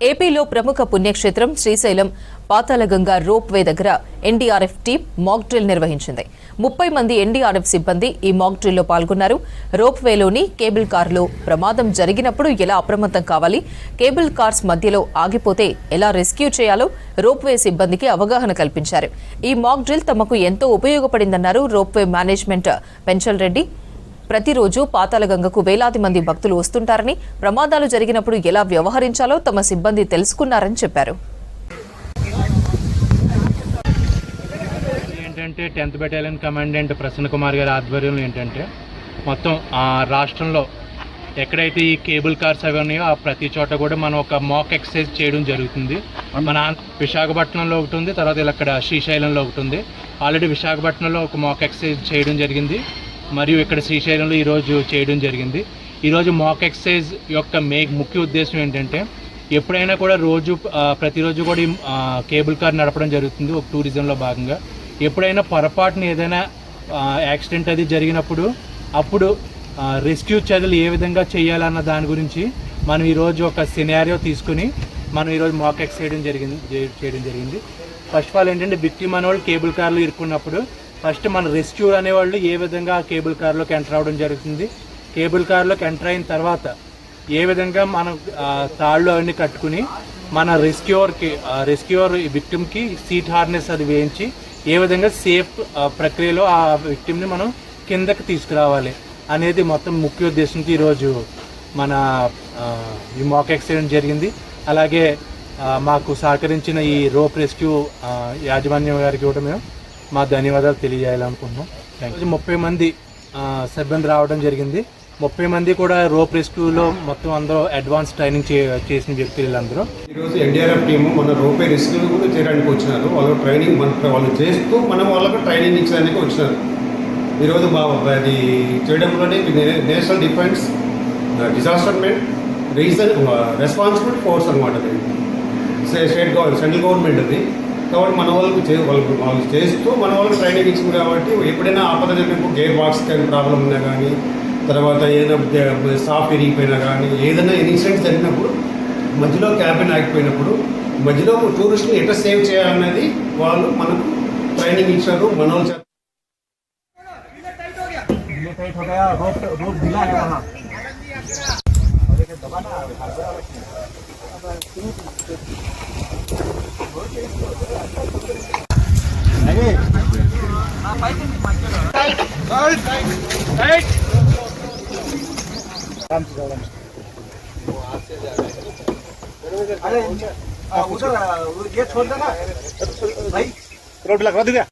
ఏపీలో ప్రముఖ పుణ్యక్షేత్రం శ్రీశైలం పాతాళగంగా రోప్ వే దగ్గర ఎన్డీఆర్ఎఫ్ టీం మాక్ డ్రిల్ నిర్వహించింది. 30 మంది ఎన్డీఆర్ఎఫ్ సిబ్బంది ఈ మాక్ డ్రిల్లో పాల్గొన్నారు. రోప్ వేలోని కేబుల్ కారులో ప్రమాదం జరిగినప్పుడు ఎలా అప్రమత్తం కావాలి, కేబుల్ కార్స్ మధ్యలో ఆగిపోతే ఎలా రెస్క్యూ చేయాలో రోప్ వే సిబ్బందికి అవగాహన కల్పించారు. ఈ మాక్ డ్రిల్ తమకు ఎంతో ఉపయోగపడిందన్నారు ropeway management Penchal Reddy. ప్రతిరోజు పాతాళగంగకు వేలాది మంది భక్తులు వస్తుంటారని, ప్రమాదాలు జరిగినప్పుడు ఎలా వ్యవహరించాలో తమ సిబ్బంది తెలుసుకున్నారని చెప్పారు. ఏంటంటే 10th battalion commandant Prasanna Kumar గారి ఆధ్వర్యంలో ఏంటంటే మొత్తం రాష్ట్రంలో ఎక్కడైతే ఈ కేబుల్ కార్స్ అవి ఉన్నాయో ఆ ప్రతి చోట కూడా మనం ఒక మాక్ ఎక్సర్సైజ్ చేయడం జరుగుతుంది. మన విశాఖపట్నంలో ఒకటి ఉంది, తర్వాత ఇక్కడ శ్రీశైలంలో ఒకటి ఉంది. ఆల్రెడీ విశాఖపట్నంలో ఒక మాక్ ఎక్సర్సైజ్ చేయడం జరిగింది, మరియు ఇక్కడ శ్రీశైలంలో ఈరోజు చేయడం జరిగింది. ఈరోజు మాక్ ఎక్సర్సైజ్ యొక్క ముఖ్య ఉద్దేశం ఏంటంటే ఎప్పుడైనా కూడా ప్రతిరోజు కూడా కేబుల్ కార్ నడపడం జరుగుతుంది ఒక టూరిజంలో భాగంగా. ఎప్పుడైనా పొరపాటున ఏదైనా యాక్సిడెంట్ అది జరిగినప్పుడు అప్పుడు రెస్క్యూ చర్యలు ఏ విధంగా చేయాలన్న దాని గురించి మనం ఈరోజు ఒక సినారియో తీసుకుని మనం ఈరోజు మాక్ ఎక్సర్సైజ్ చేయడం జరిగింది. ఫస్ట్ ఆఫ్ ఆల్ ఏంటంటే విక్టిమ్ అనేవాళ్ళు కేబుల్ కార్లో ఇరుక్కున్నప్పుడు ఫస్ట్ మన రెస్క్యూ అనేవాళ్ళు ఏ విధంగా కేబుల్ కార్లోకి ఎంటర్ అవ్వడం జరుగుతుంది, కేబుల్ కార్లోకి ఎంటర్ అయిన తర్వాత ఏ విధంగా మనం తాళ్ళు అవన్నీ కట్టుకుని మన రెస్క్యూర్ విక్టిమ్కి సీట్ హార్నెస్ అది వేయించి ఏ విధంగా సేఫ్ ప్రక్రియలో ఆ విక్టిమ్ని మనం కిందకి తీసుకురావాలి అనేది మొత్తం ముఖ్య ఉద్దేశంతో ఈరోజు మన ఈ మాక్ ఎక్సర్సైజ్ జరిగింది. అలాగే మాకు సహకరించిన ఈ రోప్ రెస్క్యూ యాజమాన్యం గారికి కూడా మేము మా ధన్యవాదాలు తెలియజేయాలనుకుంటున్నాం. 30 మంది సిబ్బంది రావడం జరిగింది. 30 మంది కూడా రోప్ రెస్క్యూలో మొత్తం అందరూ అడ్వాన్స్ ట్రైనింగ్ చేసిన వ్యక్తులు అందరూ. ఈరోజు ఎన్డీఆర్ఎఫ్ టీము మన రోపే రెస్క్యూ కూడా చేయడానికి వచ్చినారు. వాళ్ళు ట్రైనింగ్ వాళ్ళు చేస్తూ మనం వాళ్ళకు ట్రైనింగ్ ఇచ్చడానికి వచ్చినారు. ఈరోజు అది చేయడంలోనే national defence disaster responsible force అనమాట. అది సెంట్రల్ గవర్నమెంట్ అది. కాబట్టి మన వాళ్ళు చేస్తూ మన వాళ్ళకి ట్రైనింగ్ ఇచ్చింది. కాబట్టి ఎప్పుడైనా ఆపద జరిగినప్పుడు గేర్ బాక్స్ కానీ ప్రాబ్లం ఉన్నా కానీ, తర్వాత ఏదైనా సాఫ్ విరిగిపోయినా కానీ, ఏదైనా ఇన్సిడెంట్స్ జరిగినప్పుడు మధ్యలో క్యాబిన్ ఆగిపోయినప్పుడు మధ్యలో టూరిస్ట్ని ఎట్లా సేవ్ చేయాలనేది వాళ్ళు మనకు ట్రైనింగ్ ఇచ్చారు. మన వాళ్ళు ये छोड़ देना भाई, रोड लगा दूंगा।